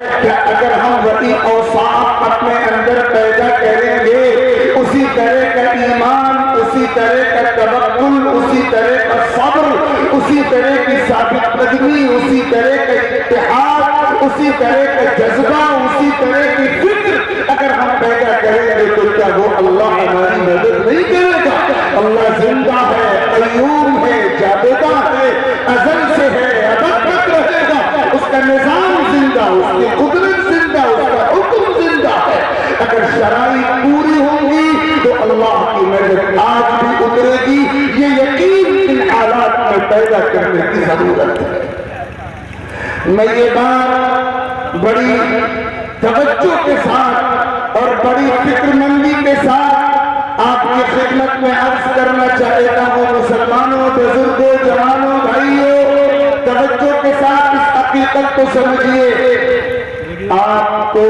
کہ اگر ہم وہی اوصاف اپنے اندر پیدا کریں گے، اسی طرح کا ایمان، اسی طرح کا توکل، اسی طرح کا صبر، اسی طرح کی ثابت قدمی، اسی طرح کا اتحاد، اسی طرح کا جذبہ، اسی طرح کی فکر اگر ہم پیدا کریں گے تو کیا وہ اللہ ہماری مدد نہیں کرے گا؟ اللہ زندہ ہے، قیوم ہے، جاودہ ہے، ازل سے ہے، ابد تک رہے گا، اس کا نظام زندہ، اس کی قدرت زندہ، اس کا حکم زندہ ہے۔ اگر شرائط پوری ہوں گی تو اللہ کی مدد آج بھی اترے گی، یہ یقین ان حالات میں پیدا کرنے کی ضرورت ہے۔ میں یہ بات بڑی توجہ کے ساتھ اور بڑی فکر مندی کے ساتھ آپ کی خدمت میں عرض کرنا چاہتا ہوں۔ مسلمانوں، بزرگوں، جوانوں، بھائیوں، توجہ کے ساتھ اس حقیقت کو سمجھیے، آپ کو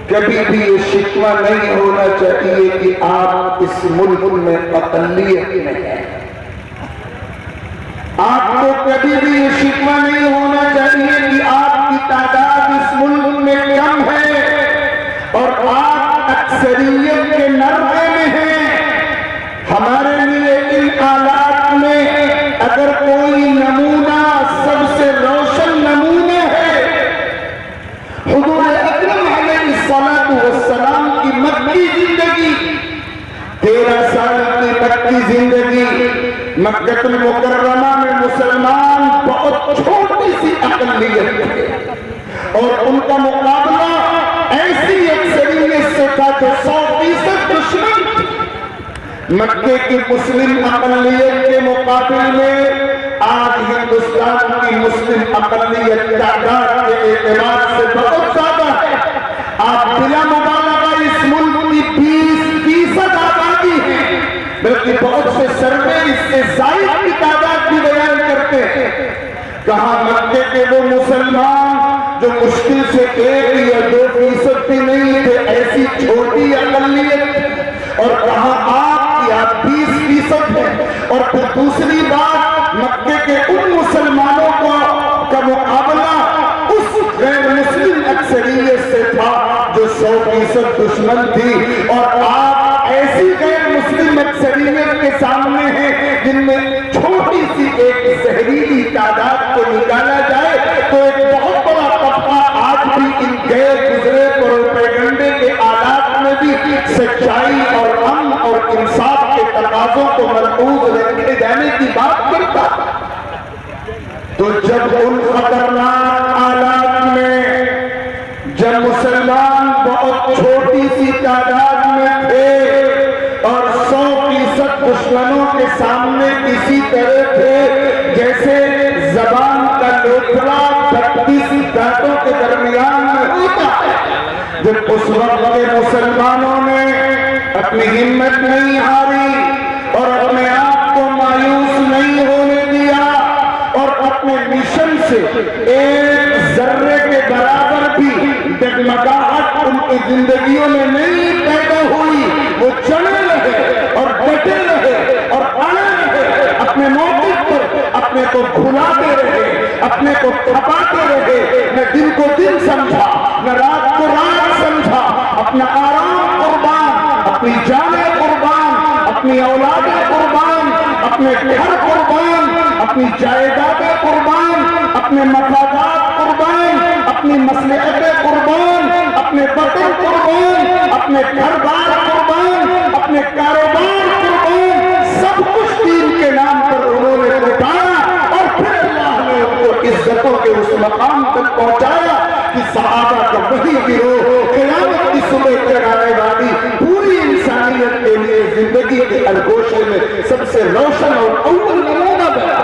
کبھی بھی یہ شکوہ نہیں ہونا چاہیے کہ آپ اس ملک میں اقلیت میں ہیں۔ آپ کو کبھی بھی یہ شکوہ نہیں ہونا چاہیے کہ آپ کی تعداد اس ملک میں کم ہے اور آپ اکثریت کے نرغے میں ہیں۔ ہمارے لیے ان حالات میں اگر کوئی نمونہ سب سے روشن نمونہ ہے، حضور اکرم علیہ السلام کی مکی زندگی، 13 سال کی مکی زندگی، مکہ المکرمہ میں مسلمان بہت چھوٹی سی اقلیت تھے اور ان کا مقابلہ ایسی اکثریت سے تھا جو 100% دشمن تھی۔ مکے کی مسلم اقلیت کے مقابل میں آج ہندوستان کی مسلم اقلیت تعداد کے اعتبار سے بہت زیادہ ہے۔ آپ بلا مبالغہ اس ملک کی 20% آبادی ہے، بلکہ بہت سے سروے اس سے زائد کی تعداد بھی بیان کرتے ہیں۔ کہاں مکے کے وہ مسلمان جو مشکل سے 1 یا 2% بھی نہیں تھے، ایسی چھوٹی اقلیت، اور کہاں آپ یا 20% ہے۔ اور پھر دوسری بات، مکے کے ان مسلمانوں کا مقابلہ اس غیر مسلم اکثریت سے تھا جو 100% دشمن تھی، اور آپ ایسی غیر مسلم اکثریت کے سامنے ہیں جن میں چھوٹی سی ایک زہریلی تعداد کو نکالا جائے تو ایک بہت بڑا طبقہ آج بھی ان غیر گزرے پروپیگنڈے کے آلات میں بھی سچائی اور امن اور انصاف کے تقاضوں کو مرکوز رکھے جانے کی بات کرتا۔ تو جب ان خطرناک آلات میں جب مسلمان بہت چھوٹی سی تعداد میں تھے اور 100% دشمنوں کے سامنے اسی طرح تھے جیسے زبان کا لوتھڑا 32 دانتوں کے درمیان میں ہوتا ہے، جب اس وقت کے مسلمانوں نے اپنی ہمت نہیں ہاری اور اپنے آپ کو مایوس نہیں ہونے دیا اور اپنے مشن سے ایک ذرے کے برابر بھی ڈگمگاہٹ ان کی زندگیوں میں نہیں پیدا ہوئی، وہ چلے رہے اور ڈٹے رہے اور اڑے رہے، اپنے موقف پر اپنے کو بھلاتے رہے، اپنے کو تھپاتے رہے، نہ دن کو دن سمجھا، نہ رات کو رات سمجھا، اپنا آرام قربان، اپنی جانیں قربان، اپنی اولادیں قربان، اپنے گھر قربان، اپنی جائیدادیں قربان، اپنے مفادات قربان، اپنی مصلحتیں قربان، اپنے وطن قربان، اپنے گھر بار قربان، اپنے کاروبار قربان، سب کچھ دین کے نام پر انہوں نے لٹایا اور پھر اللہ نے ان کو عزتوں کے اس مقام تک پہنچایا کہ صحابہ کا وہی گروہ قیامت کی صبح تک آنے والی پوری انسانیت کے لیے زندگی کے الگوشے میں سب سے روشن اور اول نمونہ بنا۔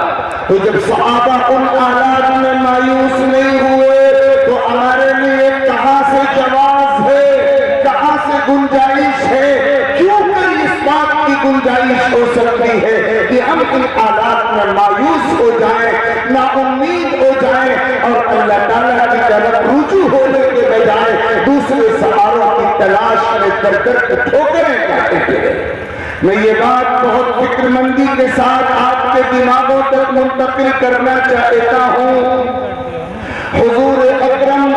تو جب صحابہ ان حالات میں مایوس نہیں ہوئے تو ہمارے لیے کہاں سے جواز ہے، کہاں سے گنجائش ہے، کیوں کر اس بات کی گنجائش ہو سکتی ہے کہ ہم ان حالات میں مایوس ہو جائیں، نا امید ہو جائیں اور اللہ تعالیٰ کی طرف رجوع ہونے کے بجائے دوسرے سہاروں کی تلاش میں در در کے ٹھوکریں کھاتے تھے۔ میں یہ بات بہت فکر مندی کے ساتھ آپ کے دماغوں تک منتقل کرنا چاہتا ہوں۔ حضور اکرم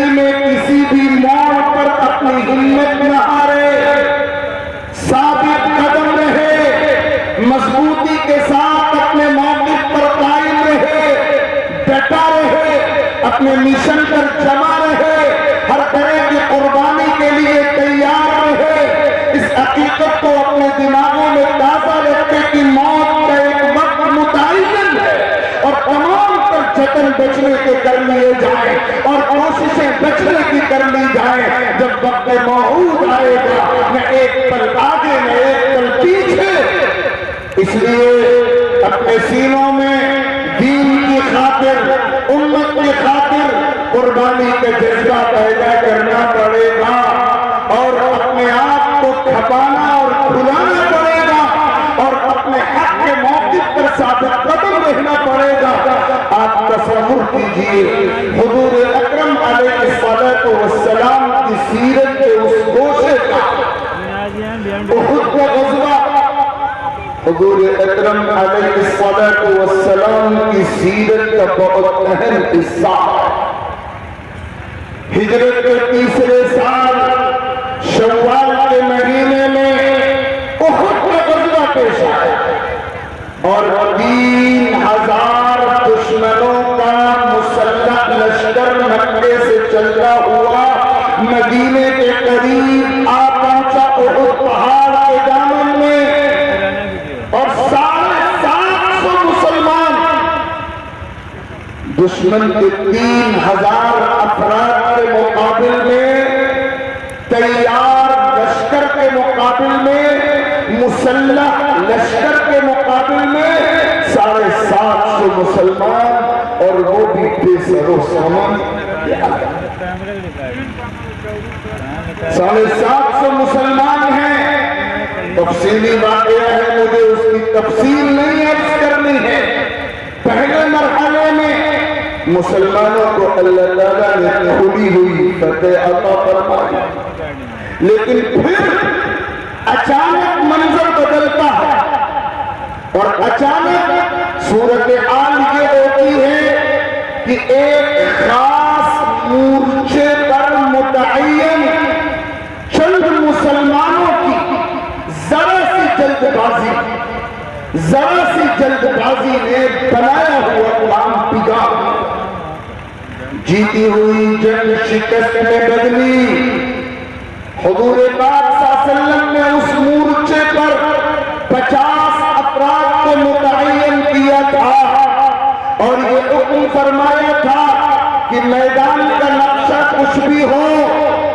زندگی میں کسی بھی موڑ پر اپنی ہمت نہ ہارے، ثابت قدم رہے، مضبوطی کے ساتھ اپنے موقف پر قائم رہے، ڈٹا رہے، اپنے مشن پر جمع رہے، ہر طرح کی قربانی کے لیے تیار رہے۔ اس حقیقت کو اپنے دماغوں میں تازہ رکھے کہ موت کا ایک وقت متعین ہے اور تمام جتن بچنے کے کر لیے جائیں اور کوششیں بچنے کی کر لی جائیں۔ جب وقت موعود آئے گا نہ ایک پل آگے نہ ایک پل پیچھے، اس لیے اپنے سینوں میں دین کی خاطر، امت کی خاطر قربانی کا جذبہ پیدا کرنا پڑے گا اور اپنے آپ کو کھپانا اور کھلانا پڑے گا اور اپنے حق کے موقف پر ثابت قدم رہنا پڑے گا۔ آپ تصور کیجئے حضور اکرم علیہ الصلوۃ والسلام کی سیرت کے اس گوشے کا، احد کا غزوہ، حضور اکرم علیہ الصلوۃ والسلام کی سیرت کا بہت اہم حصہ ہے۔ ہجرت کے تیسرے سال شوال کے مہینے میں احد کا غزوہ پیش آیا اور 3000 دشمنوں کا مسلح لشکر مکے سے چلتا ہوا مدینے کے قریب آ پہنچا احد پہاڑ کے دامن میں، اور 750 مسلمان دشمن کے 3000 افراد کے مقابل میں، تیار لشکر کے مقابل میں، مسلح لشکر کے مقابل میں 750 مسلمان، اور وہ بھی بے سر و سامان۔ 750 مسلمان ہیں۔ تفصیلی واقعہ ہے، مجھے اس کی تفصیل نہیں عرض کرنی ہے۔ پہلے مرحلے میں مسلمانوں کو اللہ تعالیٰ نے کھلی ہوئی فتح عطا فرمائی، لیکن پھر اچانک منظر بدلتا ہے اور اچانک صورتحال یہ ہوتی ہے کہ ایک خاص مورچے پر متعین چند مسلمانوں کی ذرا سی جلد بازی نے بنایا ہوا کام بگاڑ، جیتی ہوئی جنگ شکست میں بدلی۔ حضور پاک صلی اللہ علیہ وسلم نے اس مورچے پر 50 افراد کو متعین کیا تھا اور یہ حکم فرمایا تھا کہ میدان کا نقشہ کچھ بھی ہو،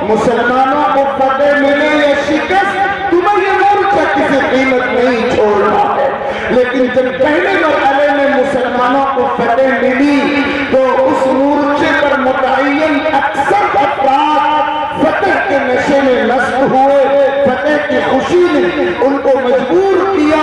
مسلمانوں کو فتح ملے یا شکست، تمہیں یہ مورچہ کسی قیمت نہیں چھوڑنا ہے۔ لیکن جب پہلے مرحلے میں مسلمانوں کو فتح ملی تو اس مورچے پر متعین اکثر افراد فتح کے نشے میں مست ہوئے، فتح کی خوشی نے ان کو مجبور کیا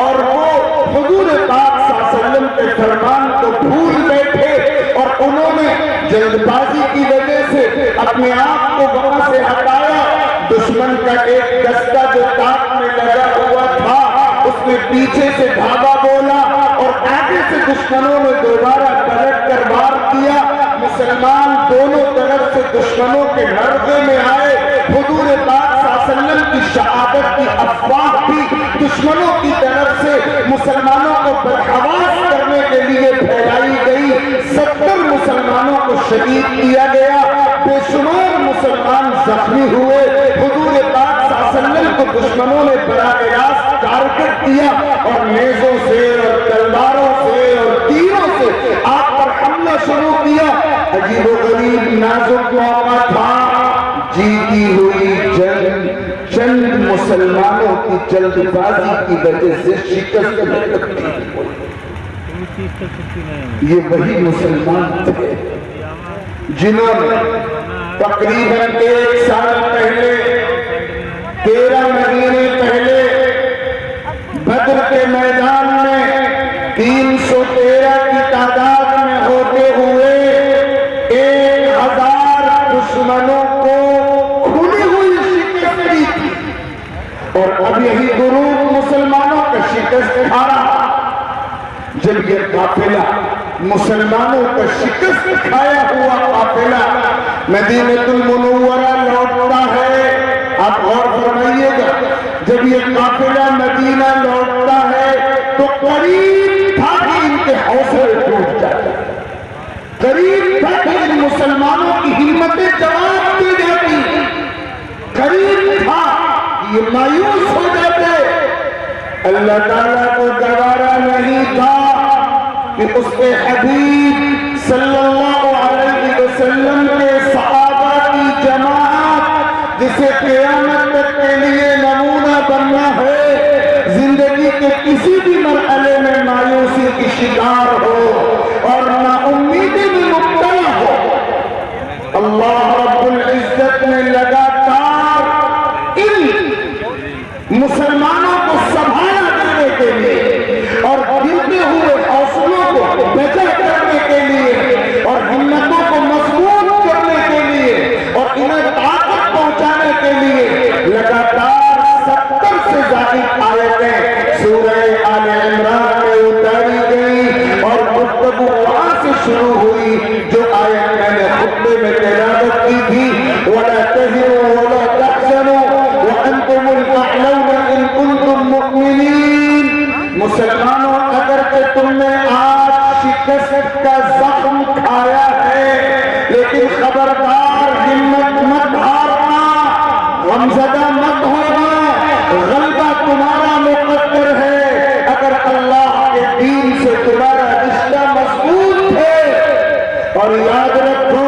اور وہ حضور پاک صلی اللہ علیہ وسلم کے فرمان کو بھول بیٹھے، اور انہوں نے جلد بازی کی وجہ سے اپنے آپ کو وہاں سے ہٹایا۔ دشمن کا ایک دستہ جو تاک میں لگا ہوا تھا اس نے پیچھے سے دھاگا بولا اور آگے سے دشمنوں نے دوبارہ پلٹ کر وار کیا۔ مسلمان دونوں طرف سے دشمنوں کے نرغے میں آئے۔ حضور پاک صلی اللہ علیہ وسلم کی شہادت کی افواہ بھی دشمنوں کی طرف سے مسلمانوں کو بدحواس کرنے کے لیے پھیلائی گئی۔ 70 مسلمانوں کو شہید کیا گیا، بے شمار مسلمان زخمی ہوئے۔ حضور پاک صلی اللہ علیہ وسلم کو دشمنوں نے براہ راست ٹارگٹ کیا اور نیزوں سے اور تلواروں سے اور تیروں سے آپ پر حملہ شروع کیا۔ عجیب و غریب نازک موقع تھا، جیتی ہوئی جنگ چند مسلمانوں کی جلد بازی کی وجہ سے شکست میں تبدیل ہوئی۔ یہ وہی مسلمان تھے جنہوں نے تقریباً 1 سال پہلے 13 مہینے پہلے بدر کے میدان میں 313 کی تعداد میں ہوتے ہوئے 1000 دشمنوں کو کھلی ہوئی شکست دی تھی، اور اب یہی گروہ مسلمانوں کا شکست کھا رہا۔ جب یہ قافلہ مسلمانوں کا شکست کھایا ہوا قافلہ مدینہ المنورہ لوٹتا ہے۔ آپ غور فرمائیے گا، جب یہ قافلہ مدینہ لوٹتا ہے تو قریب تھا کہ ان کے حوصلے ٹوٹ جاتے، قریب تھا کہ ان مسلمانوں کی ہمتیں جواب دی جاتی، قریب تھا کہ یہ مایوس ہو جاتے۔ اللہ تعالیٰ کو گوارا نہیں تھا کہ اس کے حبیب صلی اللہ علیہ وسلم کے صحابہ کی جماعت جسے قیامت تک کے لیے نمونہ بننا ہے، زندگی کے کسی بھی مرحلے میں مایوسی کی شکار ہو اور نا امیدی میں مبتلا ہو، اللہ رب العزت نے لگاتار ان مسلمانوں کو سنبھالا کرنے کے لیے اور گرتے ہوئے حوصلوں کو بچا کرنے کے لیے اور ہمتوں کو مضبوط کرنے کے لیے اور انہیں طاقت پہنچانے کے لیے لگاتار 70 سے زائد آیتیں سورہ آل عمران میں اتاری گئی اور گفتگو وہاں سے شروع ہوئی جو آیت میں نے خطبے میں تلاوت کی تھی، وَلَا تَهِنُوا وَلَا تَحْزَنُوا وَأَنْتُمُ الْأَعْلَوْنَ إِن كُنتُم مُّؤْمِنِينَ۔ مسلمانوں، اگرچہ تم نے آج شکست کا زخم کھایا ہے لیکن خبردار، ہمت مت ہارنا، غمزدہ مت ہونا، غلبہ تمہارا مقدر ہے اگر اللہ کے دین سے تمہارا رشتہ مضبوط ہے۔ اور یاد رکھو،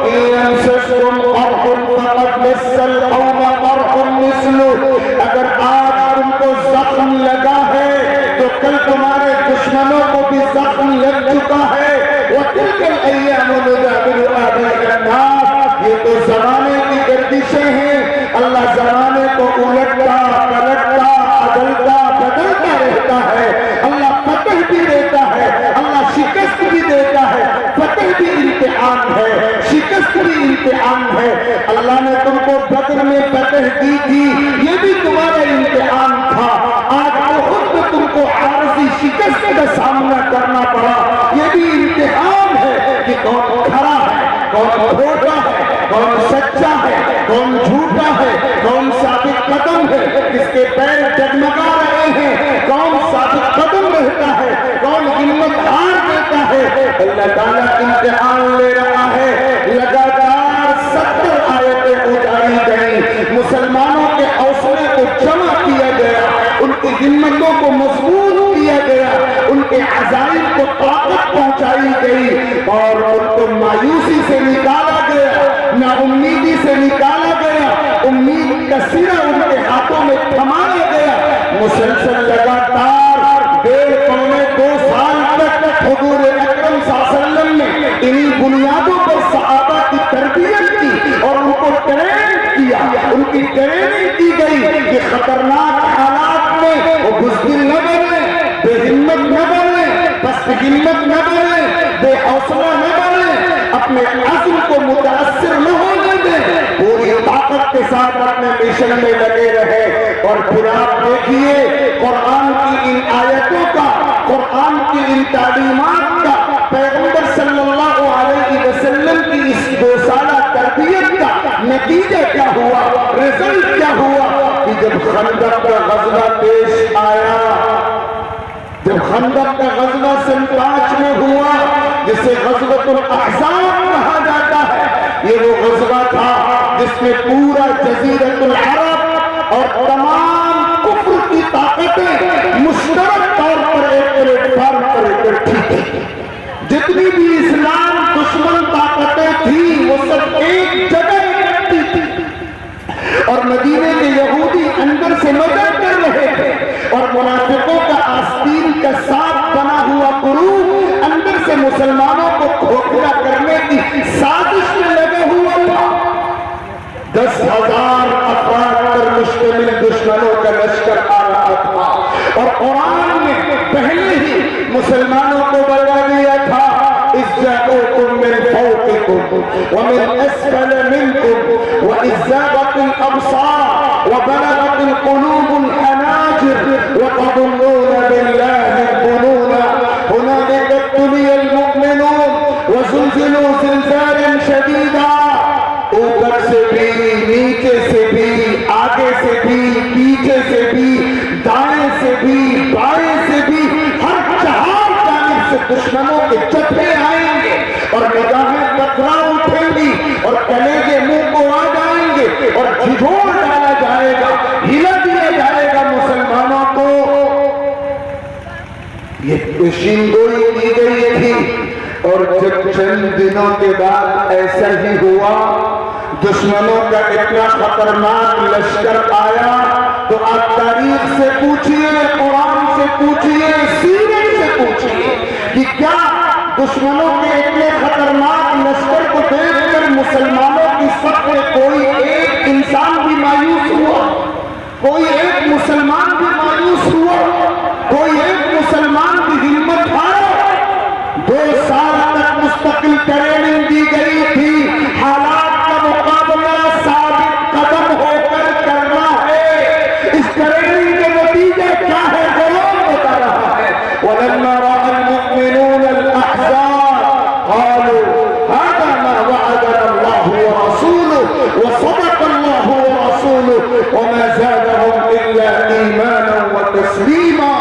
إِن يَمْسَسْكُمْ قَرْحٌ فَقَدْ مَسَّ الْقَوْمَ قَرْحٌ مِثْلُهُ، اگر آج تم کو زخم لگا ہے تو کل تمہارے دشمنوں کو بھی زخم لگ چکا ہے۔ وَتِلْكَ الْأَيَّامُ نُدَاوِلُهَا بَيْنَ النَّاسِ، یہ تو زمانے کی گردشیں ہیں، اللہ زمانے کو الٹتا پلٹتا عدلتا بدلتا رہتا ہے، اللہ فتح بھی دیتا ہے، اللہ شکست بھی دیتا ہے، فتح بھی امتحان ہے، شکست بھی امتحان ہے۔ اللہ نے تم کو بدر میں فتح دی تھی، یہ بھی تمہارا امتحان تھا۔ آج احد میں تم کو عارضی شکست کا سامنا کرنا پڑا، یہ بھی امتحان ہے کہ کون کھڑا ہے، کون کھوٹا ہے، کون سچا ہے، کون جھوٹا ہے، کون ثابت قدم ہے، کس کے پیر جگمگا رہے ہیں، کون ثابت قدم رہتا ہے، کون ہمت ہار دیتا ہے۔ اللہ تعالیٰ امتحان لے رہا ہے۔ لگاتار 70 آیتیں اتاری گئی، مسلمانوں کے حوصلے کو جمع کیا گیا، ان کی ہمتوں کو مضبوط کیا گیا، ان کے عزائم کو طاقت پہنچائی گئی اور ان کو مایوسی سے نکالا گیا، نا امیدی سے نکالا گیا، امید کا سرا ان کے ہاتھوں میں تھمایا گیا۔ مسلسل لگاتار 1.5-2 سال تک حضور اکرم صلی اللہ علیہ وسلم نے انہی بنیادوں پر صحابہ کی تربیت کی اور ان کو ٹرین کیا، ان کی ٹریننگ کی گئی کہ خطرناک حالات میں وہ بزدل نہ بنے، بے ہمت نہ بنے، پست ہمت نہ بنے، بے حوصلہ نہ بنے، اپنے عزم کو متاثر نہ ہونے دیں، پوری طاقت کے ساتھ اپنے مشن میں لگے رہے۔ اور پھر آپ دیکھیے قرآن کی ان آیتوں کا، قرآن کی ان تعلیمات کا، پیغمبر صلی اللہ علیہ وسلم کی اس 2 سالہ تربیت کا نتیجہ کیا ہوا، رزلٹ کیا ہوا کہ جب خندق کا غزوہ پیش آیا، جب خندق کا غزوہ سن 5 میں ہوا جسے غزوۃ الاحزاب کہا جاتا ہے، یہ وہ غزوہ تھا جس میں پورا جزیرۃ العرب اور تمام کفر کی طاقتیں مشترک طور پر ایک پلیٹ فارم پر اکٹھی تھی۔ جتنی بھی اسلام دشمن طاقتیں تھیں وہ سب ایک جگہ اکٹھی تھی اور مدینے کے یہودی اندر سے مدد کر رہے تھے اور منافقوں کا آستین کا ساتھ بنا ہوا گروہ اندر سے مسلمانوں کو کھوکھلا کرنے کی سازش میں لگے ہوئے تھا۔ 10,000 افراد پر مشتمل دشمنوں کا لشکر آ رہا تھا اور قرآن نے پہلے ہی مسلمانوں کو بتا دیا تھا، إِذْ جَاءُوكُم مِّن فَوْقِكُمْ وَمِنْ أَسْفَلَ مِنْكُمْ وَإِذْ زَاغَتِ الْأَبْصَارُ وَبَلَغَتِ الْقُلُوبُ الْحَنَاجِرَ وَتَظُنُّونَ بِاللَّهِ الظُّنُونَ هُنَالِكَ ابْتُلِيَ الْمُؤْمِنُونَ دشمنوں کے جتھے آئیں گے اور نگاہیں پتھرا اٹھیں گی اور کلیجے منہ کو آ جائیں گے اور جھجھوڑ ڈالا جائے گا، ہلا دیا جائے گا مسلمانوں کو۔ یہ پیشین گوئی کی گئی تھی، اور جب چند دنوں کے بعد ایسا ہی ہوا، دشمنوں کا اتنا خطرناک لشکر آیا، تو آپ تاریخ سے پوچھئے، قرآن سے پوچھئے، سیرت سے پوچھئے کہ کیا دشمنوں کے اتنے خطرناک لشکر کو دیکھ کر مسلمانوں کی صف میں کوئی ایک انسان بھی مایوس ہوا؟ کوئی ایک مسلمان بھی مایوس ہوا؟ کوئی ایک مسلمان بھی ہمت ہارا؟ 2 سال تک مستقل ٹریننگ دی گئی تھی، حالات کا مقابلہ ثابت قدم ہو کر کرنا ہے۔ اس ٹریننگ کے نتیجے کیا ہے؟ قرآن بتا رہا ہے وَلَمَّا رَأَى الْمُؤْمِنُونَ الْأَحْزَابَ قَالُوا هَذَا مَا وَعَدَنَا اللَّهُ وَرَسُولُهُ وَصَدَقَ اللَّهُ وَرَسُولُهُ وَمَا زَادَهُمْ إِلَّا إِيمَانًا وَتَسْلِيمًا۔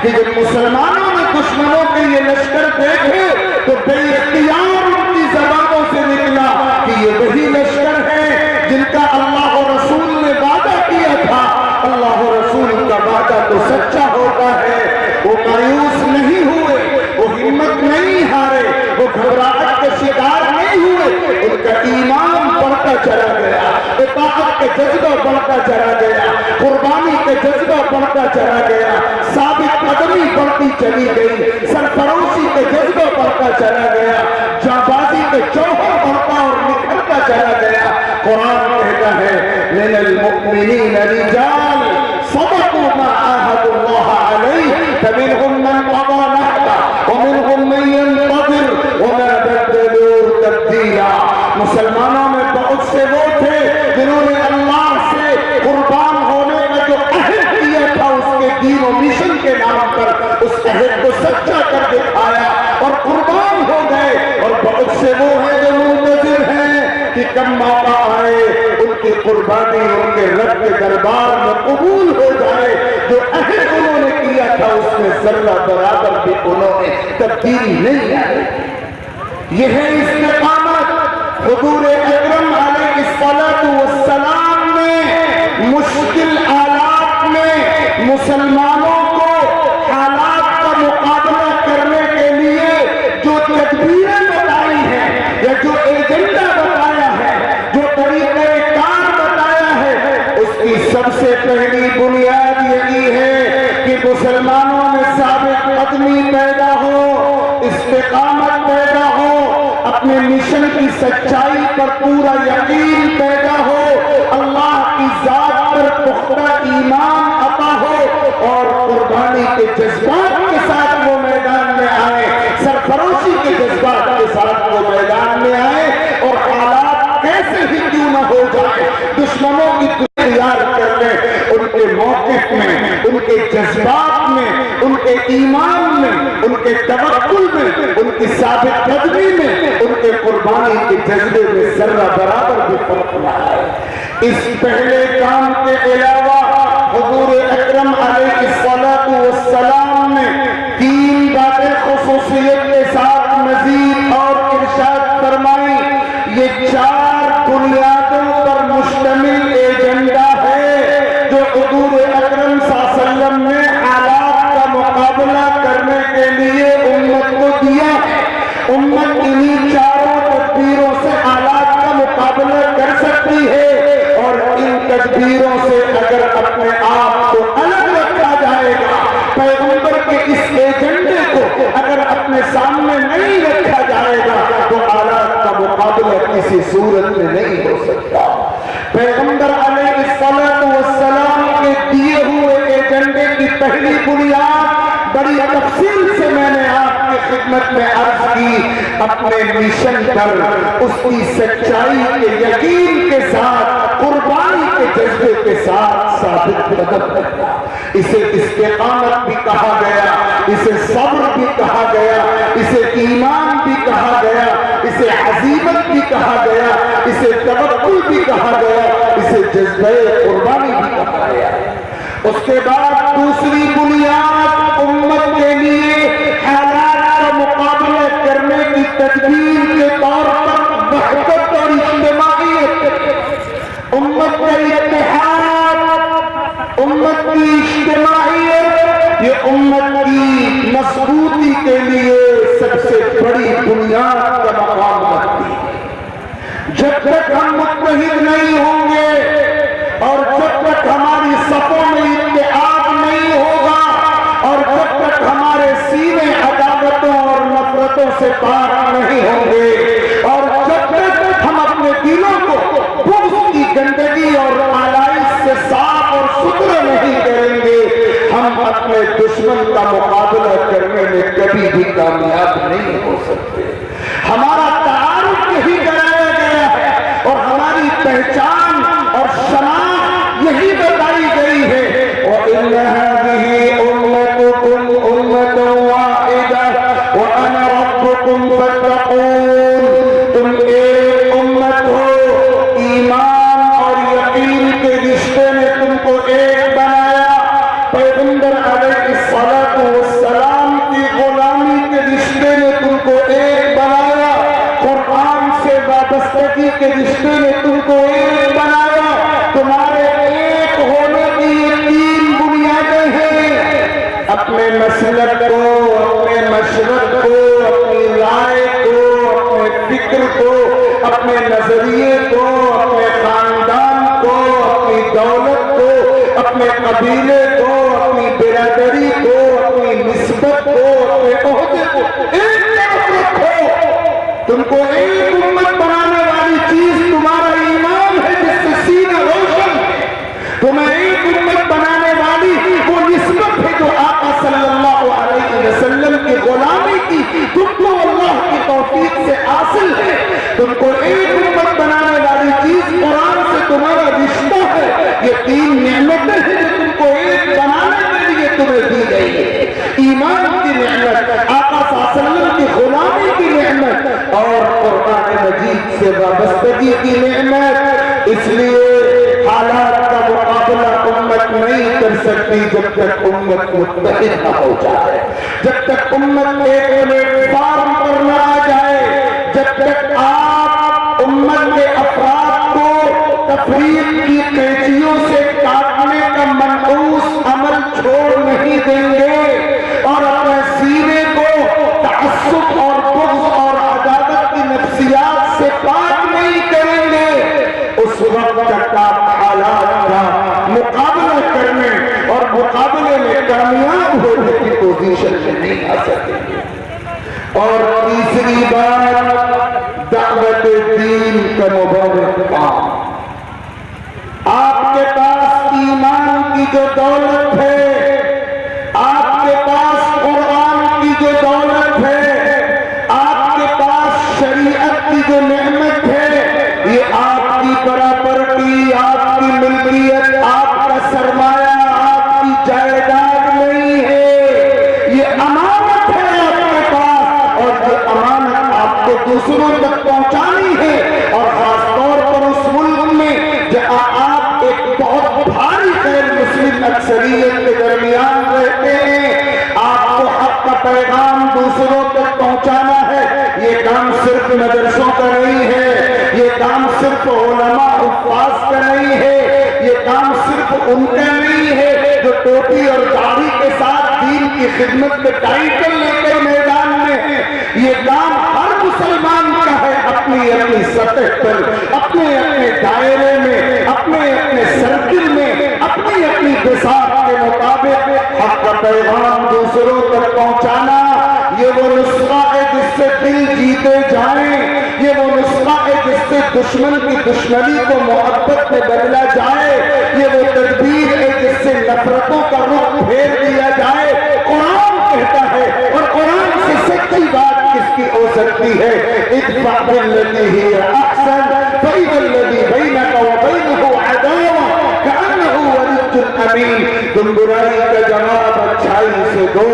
کہ جب مسلمانوں نے دشمنوں کے یہ لشکر دیکھے تو بے اختیار ان کی زبانوں سے نکلا کہ یہ وہی لشکر ہے جن کا اللہ و رسول نے وعدہ کیا تھا۔ اللہ و رسول کا وعدہ تو سچا ہوتا ہے۔ وہ مایوس نہیں ہوئے، وہ ہمت نہیں ہارے، وہ گھبراہٹ کے شکار نہیں ہوئے، ان کا ایمان بڑھتا چلا گیا، اطاعت کے جذبہ بڑھتا چلا گیا، قربانی کے جذبہ بڑھتا چلا گیا، ثابت قدمی بڑھتی چلی گئی، سرفروشی کے جذبہ بڑھتا چلا گیا، جانبازی کے جوہر بڑھتا اور نکھرتا چلا گیا۔ قرآن کہتا ہے من المؤمنین رجال صدقوا ما عاهدوا الله عليه فمنهم من قضى نحبه ومنهم من ينتظر وما بدلوا تبدیلا۔ مسلمانوں میں بہت سے وہ تھے جنہوں نے اللہ سے قربان ہونے کا جو عہد کیا تھا اس کے دین و مشن کے نام پر اس عہد کو سچا کر دکھایا اور قربان ہو گئے، اور بہت سے وہ ہیں جو منتظر ہیں کہ کب موقع آئے ان کی قربانی ان کے رب کے دربار میں قبول ہو جائے۔ جو عہد انہوں نے کیا تھا اس میں ذرہ برابر بھی انہوں نے تبدیلی نہیں آئی۔ یہ ہے استقامت۔ حضور اکرم علیہ الصلوۃ والسلام نے مشکل حالات میں مسلمانوں کو حالات کا مقابلہ کرنے کے لیے جو تدبیریں بتائی ہیں یا جو ایجنڈا بتایا ہے، جو طریقہ کار بتایا ہے، اس کی سب سے پہلی بنیاد یہی ہے کہ مسلمانوں میں ثابت قدمی پیدا ہو، استقامت پیدا ہو، اپنے مشن کی سچائی پر پورا یقین پیدا ہو، اللہ کی ذات پر پختہ ایمان عطا ہو، اور قربانی کے جذبات کے ساتھ وہ میدان میں آئے، سرفروشی کے جذبات کے ساتھ وہ میدان میں آئے، اور حالات کیسے ہی کیوں نہ ہو جائے دشمنوں کی تیار کرنے، ان کے موقف میں، ان کے جذبات میں، ان کے ایمان میں، ان کے توکل میں، ان کی ثابت قدمی میں، ان کے قربانی کے جذبے میں ذرہ برابر بھی فرق نہ آئے۔ اس پہلے کام کے علاوہ حضور اکرم علیہ الصلوۃ والسلام نے 3 باتیں خصوصیت کے ساتھ مزید اور ارشاد فرمائی۔ یہ 4 بنیادوں پر مشتمل ایجنڈا ہے جو حضور اکرم صلی اللہ علیہ وسلم نے حالات کا مقابلہ کرنے کے لیے امت کو دیا ہے۔ امت انہی 4 تدبیروں سے حالات کا مقابلہ کر سکتی ہے، اور ان تدبیروں سے اگر اپنے آپ کو الگ رکھا جائے گا، پیغمبر کے اس ایجنڈے کو اگر اپنے سامنے نہیں رکھا جائے گا، تو حالات کا مقابلہ کسی صورت میں نہیں ہو سکتا۔ پیغمبر علیہ الصلوۃ والسلام کے دیے ہوئے ایجنڈے کی پہلی بنیاد بڑی تفصیل سے میں نے آپ کی خدمت میں عرض کی، اپنے مشن پر اس کی سچائی کے یقین کے ساتھ، قربانی کے جذبے کے ساتھ ثابت قدم رہنا۔ اسے استقامت بھی کہا گیا، اسے صبر بھی کہا گیا، اسے ایمان بھی کہا گیا، اسے عزیمت بھی کہا گیا، اسے توکل بھی کہا گیا، اسے جذبہ قربانی بھی کہا گیا۔ اس کے بعد دوسری بنیاد امت کے لیے حالات کا مقابلہ تدبیر کے طور پر وحدت اور اجتماعیت، امت کا اتحاد، امت کی اجتماعیت، یہ امت کی مضبوطی کے لیے سب سے بڑی بنیاد کا مقام رکھتی ہے۔ جب تک ہم متحد نہیں ہوں گے اور جب تک ہماری صفوں میں اتحاد نہیں ہوگا اور جب تک ہمارے سینے عداوتوں اور نفرتوں سے پاک نہیں ہوں گے اور جب تک ہم اپنے دلوں کو بغض کی گندگی اور آلائش سے صاف اور ستھرا نہیں کریں گے، ہم اپنے دشمن کا مقابلہ کرنے میں کبھی بھی کامیاب نہیں ہو سکتے۔ ہمارا تعارف یہی کرایا گیا ہے اور ہماری پہچان اور شناخت یہی بتائی گئی ہے، وَإِنَّ هَٰذِهِ أُمَّتُكُمْ أُمَّةً وَاحِدَةً وَأَنَا رَبُّكُمْ فَاتَّقُونِ۔ تم ایک امت ہو، ایمان اور یقین کے رشتے نے تم کو ایک بنایا، پیغمبر علیہ الصلوۃ والسلام کی غلامی کے رشتے نے تم کو ایک بنایا، قرآن سے وابستگی کے رشتے نے تم کو ایک بنایا۔ تمہارے ایک ہونے کی یہ تین بنیادیں ہیں، اپنے مسلک کو، اپنے مشرق کو، اپنی رائے کو، اپنے فکر کو، اپنے نظریے کو، اپنے خاندان کو، اپنی دولت کو، اپنے قبیلے کو، اپنی برادری کو، اپنی نسبت کو، اپنے عہدے کو ایک طرف رکھو۔ تم کو ایک امت بنانے والی چیز تمہارا ایمان ہے جس سے سینہ روشن ہے۔ تمہیں ایک امت بنانے والی وہ نسبت ہے جو آقا صلی اللہ علیہ وسلم کی غلامی کی تم کو اللہ کی توفیق سے حاصل ہے۔ تم کو ایک امت بنانے والی چیز قرآن سے تمہارا رشتہ ہے۔ یہ تین نعمتیں ہیں جو تم کو ایک بنانے کے لیے تمہیں دی گئی ہے، ایمان کی نعمت، آقا صلی اللہ علیہ وسلم کی غلامی کی نعمت اور قرآن مجید سے وابستگی کی نعمت۔ اس لیے حالات کا مقابلہ امت نہیں کر سکتی جب تک امت متحد نہ ہو جائے، جب تک امت ایک پلیٹ فارم پر نہ آ جائے، جب تک آپ امت کے افراد کو تفریق کی قینچیوں سے کاٹنے کا منحوس عمل چھوڑ نہیں دیں گے اور اپنے سینے کو تعصب اور بغض اور عداوت کی نفسیات سے پاک نہیں کریں گے، اس وقت تک آپ حالات کا مقابلہ کرنے اور مقابلے میں کامیاب ہونے کی پوزیشن میں نہیں آ سکیں گے۔ اور تیسری بات، دعوت دین کا مبارک کام۔ آپ کے پاس ایمان کی جو دولت ہے، آپ کے پاس قرآن کی جو دولت ہے، آپ کے پاس شریعت کی جو نعمت ہے، یہ آپ کی پراپرٹی، آپ کی ملکیت، آپ کا سرمایہ، آپ کی جائیداد نہیں ہے، یہ امانت ہے آپ کے پاس، اور یہ امانت آپ کو دوسروں تک پہنچانی ہے۔ اور خاص طور پر اس ملک میں جہاں آپ ایک بہت بھاری غیر مسلم اکثریت کے درمیان رہتے ہیں، آپ کو حق کا پیغام دوسروں تک پہنچانا ہے۔ یہ کام صرف مدرسوں کا نہیں ہے، یہ کام صرف علماء حفاظ کا نہیں ہے، یہ کام صرف ان کا نہیں ہے جو ٹوپی اور داڑھی کے ساتھ دین کی خدمت کے ٹائٹل لے کر میدان میں ہے، یہ کام ہر مسلمان کا ہے، اپنی اپنی سطح پر، اپنے اپنے دائرے میں، اپنے اپنے سرکل میں، اپنی اپنی بساط کے مطابق حق کا پیغام دوسروں تک پہنچانا۔ یہ وہ نسخہ ہے جس سے دل جیتے جائیں، یہ وہ نسخہ ہے جس سے دشمن کی دشمنی کو محبت میں بدلا جائے، یہ وہ تدبیر ہے جس سے نفرتوں کا رخ پھیر دیا جائے۔ قرآن کہتا ہے، اور قرآن سے سچی بات کس کی ہو سکتی ہے؟ ادفع بالتی ہی احسن فإذا الذی بینک وبینہ عداوہ کأنہ ولی امین۔ تم برائی کا جواب اچھائی سے دو،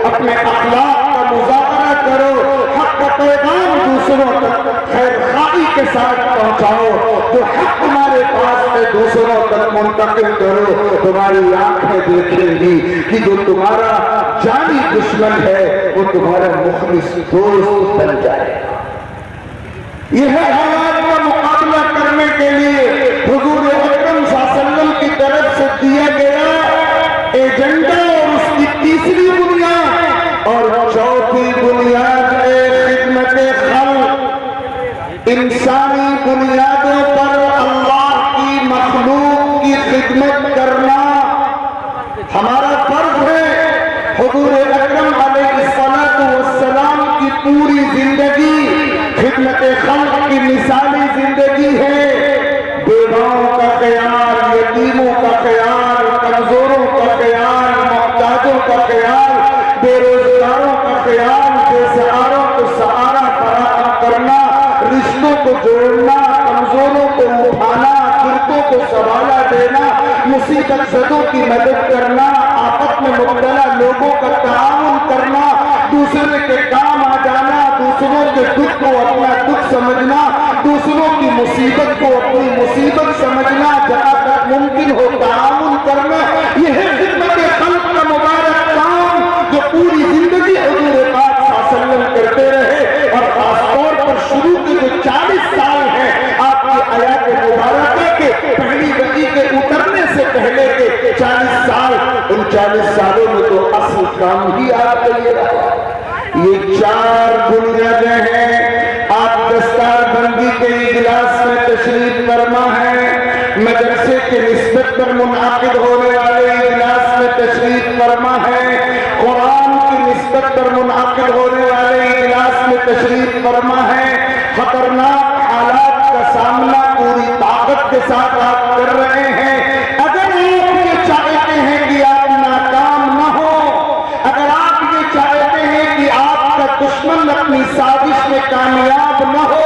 اپنے اخلاق کا مظاہرہ کرو، حق کا پیغام دوسروں تک خیر خواہی کے ساتھ پہنچاؤ، جو حق تمہارے پاس ہے دوسروں تک منتقل کرو، تمہاری آنکھیں دیکھیں گی کہ جو تمہارا جانی دشمن ہے وہ تمہارا مخلص دوست بن جائے گا۔ یہ ہے حالات کا مقابلہ کرنے کے لیے حضور اکرم صلی اللہ علیہ وسلم کی طرف سے دیا گیا ایجنڈا، اور اس کی تیسری بنیاد اور چوتھی بنیاد ہے خدمت خلق۔ انسانی بنیادوں پر اللہ کی مخلوق کی خدمت کرنا ہمارا فرض ہے۔ حضور اکرم علیہ السلام کی پوری زندگی خدمت خلق کی مثالی زندگی ہے۔ بیواؤں کا خیال، یتیموں کا خیال، کمزوروں کا خیال، محتاجوں کا خیال، بے روزگاروں کا خیال، بے سہاروں کو سہارا فراہم کرنا، رشتوں کو جوڑنا، کمزوروں کو اٹھانا، گرتوں کو سنبھالا دینا، مصیبت زدوں کی مدد کرنا، آفت میں مبتلا لوگوں کا تعاون کرنا، دوسرے کے کام آ جانا، دوسروں کے دکھ کو اپنا دکھ سمجھنا، دوسروں کی مصیبت کو اپنی مصیبت سمجھنا، جہاں تک ممکن ہو تعاون کرنا، یہ ہے خدمت خلق کا مبارک کام جو پوری زندگی حضور پاک صلی اللہ علیہ وسلم کرتے رہے۔ اور خاص طور پر شروع کے جو 40 سال ہیں آپ کی آیات مبارکہ کے پہلی وحی کے اترنے سے پہلے کے 40 سال، ان 40 سالوں میں تو اصل کام ہی آپ کا یہ رہا۔ یہ 4 بنیادیں ہیں۔ آپ دستار بندی کے اجلاس میں تشریف فرما ہے، مدرسے کے نسبت پر منعقد ہونے والے اجلاس میں تشریف فرما ہے، قرآن کی نسبت پر منعقد ہونے والے اجلاس میں تشریف فرما ہے۔ خطرناک حالات کا سامنا پوری طاقت کے ساتھ آپ کر رہے ہیں۔ اگر آپ یہ چاہتے ہیں کہ آپ ناکام نہ ہو، اگر آپ یہ چاہتے ہیں کہ آپ کا دشمن اپنی سازش میں کامیاب نہ ہو،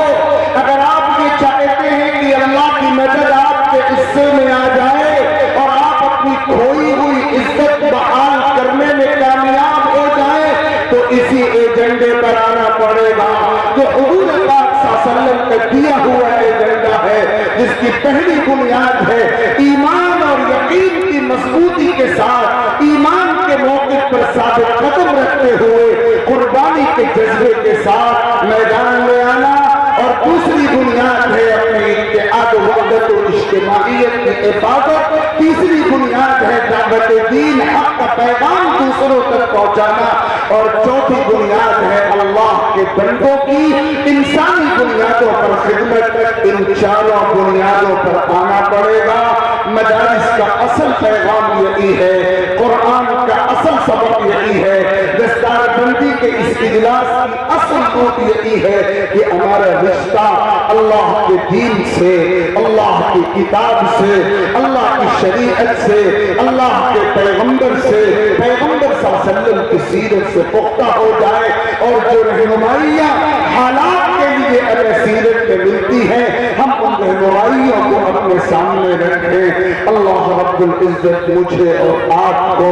اگر آپ یہ چاہتے ہیں کہ اللہ کی مدد آپ کے حصے میں آ جائے اور آپ اپنی کھوئی ہوئی عزت بحال کرنے میں کامیاب ہو جائیں، تو اسی ایجنڈے پر آنا پڑے گا جو حضور پاک صلی اللہ علیہ وسلم کا دیا ہوا ایجنڈا ہے، جس کی پہلی بنیاد ہے ایمان اور یقین کی مضبوطی کے ساتھ، ایمان کے موقف پر ثابت قدم رکھتے ہوئے قربانی کے جذبے کے ساتھ میدان میں آنا، اور دوسری بنیاد ہے اپنے اتحاد و وحدت و اجتماعیت کی حفاظت، تیسری بنیاد ہے دعوت دین، حق کا پیغام دوسروں تک پہنچانا، اور چوتھی بنیاد ہے اللہ کے بندوں کی انسانی بنیادوں پر خدمت۔ ان 4 بنیادوں پر آنا پڑے گا۔ مدارس کا اصل پیغام یہی ہے، قرآن کا اصل سبق یہی ہے، دستار بندی کے اس اجلاس کی اصل بات یہی ہے کہ ہمارا رشتہ اللہ کے دین سے، اللہ کی کتاب سے، اللہ کی شریعت سے، اللہ کے پیغمبر سے، پیغمبر صلی اللہ علیہ وسلم کی سیرت سے پختہ ہو جائے، اور جو رہنمائیاں حالات کے لیے اگر سیرت میں ملتی ہیں ہم ان رہنمائیوں کو اپنے سامنے رکھیں۔ اللہ رب العزت مجھے اور آپ کو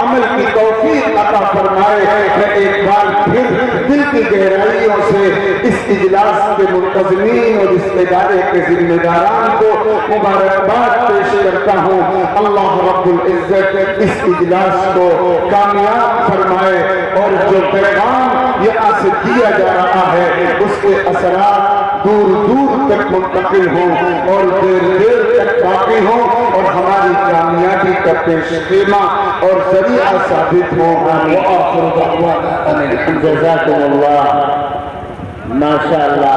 عمل کی توفیق عطا فرمائے۔ میں ایک بار پھر دل کی گہرائیوں سے اس اجلاس کے منتظمین اور اس ادارے کے ذمہ داران کو مبارکباد پیش کرتا ہوں۔ اللہ رب العزت اس اجلاس کو کامیاب فرمائے، اور جو پیغام یہاں سے دیا جا رہا ہے اس کے اثرات دور دور تک منتقل ہوں اور دیر دیر تک باقی ہوں، اور ہماری کامیابی کا پیش خیمہ اور ذریعہ ثابت ہوں۔ وآخر دعوانا ان الحمد للہ۔ جزاکم اللہ، ماشاءاللہ۔